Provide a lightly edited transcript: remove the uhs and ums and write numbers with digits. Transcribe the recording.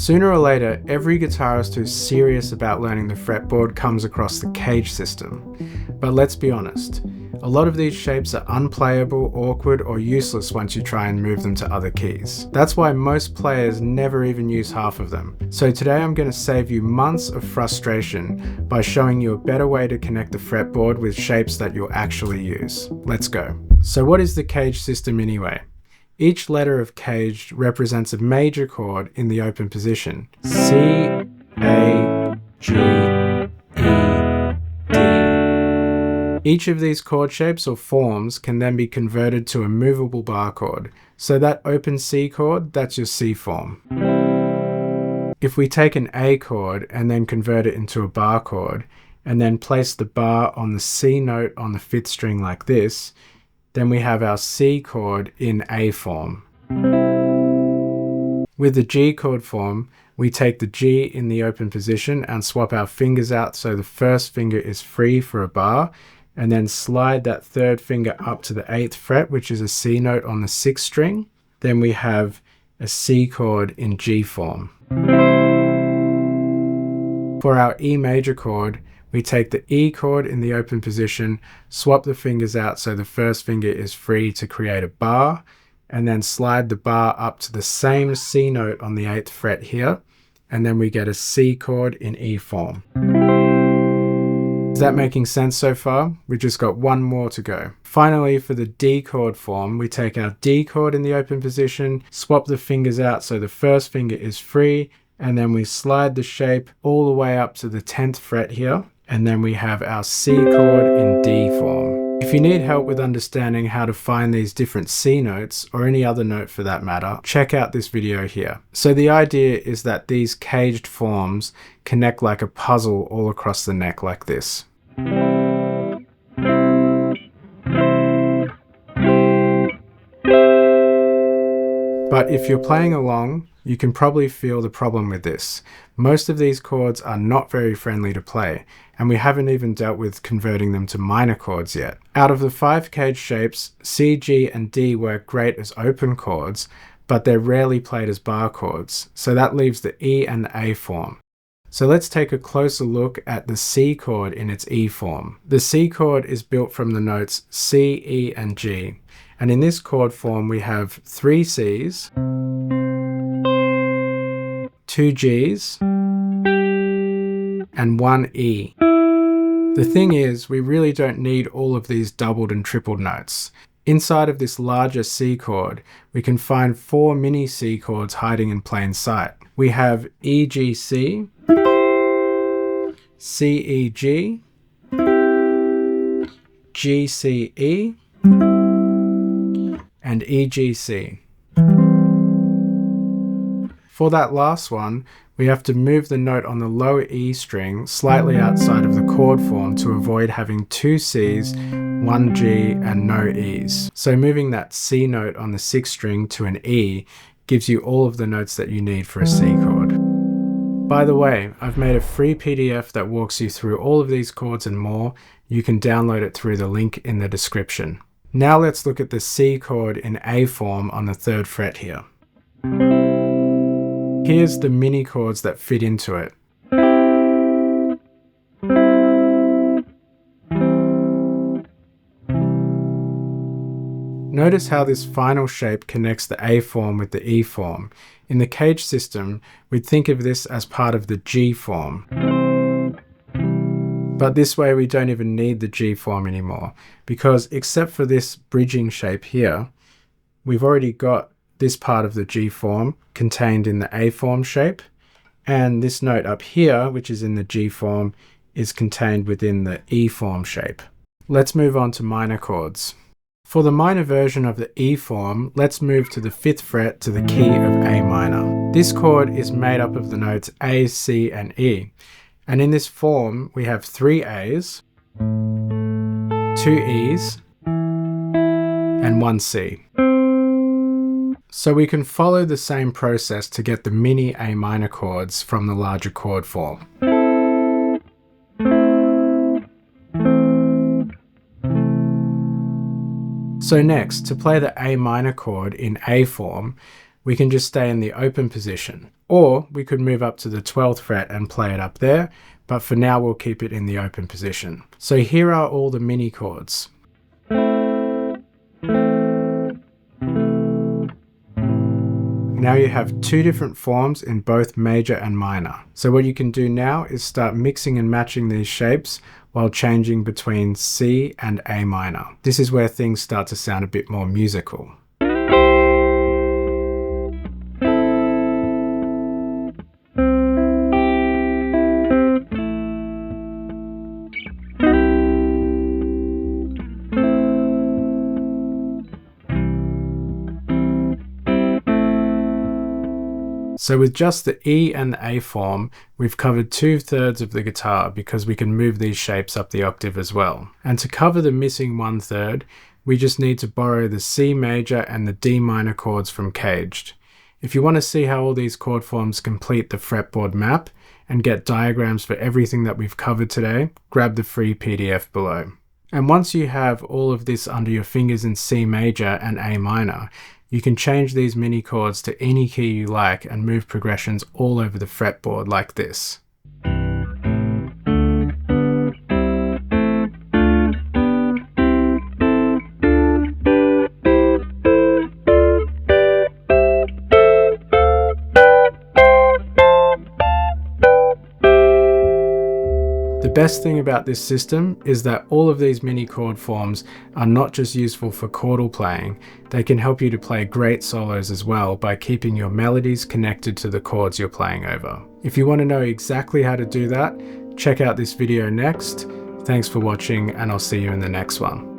Sooner or later, every guitarist who's serious about learning the fretboard comes across the CAGED system. But let's be honest, a lot of these shapes are unplayable, awkward, or useless once you try and move them to other keys. That's why most players never even use half of them. So today I'm going to save you months of frustration by showing you a better way to connect the fretboard with shapes that you'll actually use. Let's go. So what is the CAGED system anyway? Each letter of CAGED represents a major chord in the open position. C, A, G, E, D. Each of these chord shapes or forms can then be converted to a movable bar chord. So that open C chord, that's your C form. If we take an A chord and then convert it into a bar chord, and then place the bar on the C note on the 5th string like this, then we have our C chord in A form. With the G chord form, we take the G in the open position and swap our fingers out so the first finger is free for a bar, and then slide that third finger up to the 8th fret, which is a C note on the 6th string. Then we have a C chord in G form. For our E major chord, we take the E chord in the open position, swap the fingers out so the first finger is free to create a bar, and then slide the bar up to the same C note on the 8th fret here, and then we get a C chord in E form. Is that making sense so far? We've just got one more to go. Finally, for the D chord form, we take our D chord in the open position, swap the fingers out so the first finger is free, and then we slide the shape all the way up to the 10th fret here, and then we have our C chord in D form. If you need help with understanding how to find these different C notes, or any other note for that matter, check out this video here. So the idea is that these CAGED forms connect like a puzzle all across the neck like this. But if you're playing along, you can probably feel the problem with this. Most of these chords are not very friendly to play, and we haven't even dealt with converting them to minor chords yet. Out of the 5 CAGED shapes, C, G, and D work great as open chords, but they're rarely played as bar chords, so that leaves the E and the A form. So let's take a closer look at the C chord in its E form. The C chord is built from the notes C, E, and G, and in this chord form we have 3 Cs, 2 Gs, and 1 E. The thing is, we really don't need all of these doubled and tripled notes. Inside of this larger C chord, we can find 4 mini C chords hiding in plain sight. We have EGC, CEG, GCE, and EGC. For that last one, we have to move the note on the lower E string slightly outside of the chord form to avoid having 2 Cs, 1 G, and no Es. So moving that C note on the 6th string to an E gives you all of the notes that you need for a C chord. By the way, I've made a free PDF that walks you through all of these chords and more. You can download it through the link in the description. Now let's look at the C chord in A form on the 3rd fret here. Here's the mini chords that fit into it. Notice how this final shape connects the A form with the E form. In the CAGED system, we'd think of this as part of the G form. But this way we don't even need the G form anymore, because except for this bridging shape here, we've already got this part of the G form contained in the A form shape, and this note up here, which is in the G form, is contained within the E form shape. Let's move on to minor chords. For the minor version of the E form, let's move to the 5th fret to the key of A minor. This chord is made up of the notes A, C, and E, and in this form we have 3 A's, 2 E's, and 1 C. So we can follow the same process to get the mini A minor chords from the larger chord form. So next, to play the A minor chord in A form, we can just stay in the open position. Or we could move up to the 12th fret and play it up there, but for now we'll keep it in the open position. So here are all the mini chords. Now you have two different forms in both major and minor. So what you can do now is start mixing and matching these shapes while changing between C and A minor. This is where things start to sound a bit more musical. So with just the E and the A form, we've covered 2/3 of the guitar because we can move these shapes up the octave as well. And to cover the missing 1/3, we just need to borrow the C major and the D minor chords from CAGED. If you want to see how all these chord forms complete the fretboard map and get diagrams for everything that we've covered today, grab the free PDF below. And once you have all of this under your fingers in C major and A minor, you can change these mini chords to any key you like and move progressions all over the fretboard like this. The best thing about this system is that all of these mini chord forms are not just useful for chordal playing, they can help you to play great solos as well by keeping your melodies connected to the chords you're playing over. If you want to know exactly how to do that, check out this video next. Thanks for watching, and I'll see you in the next one.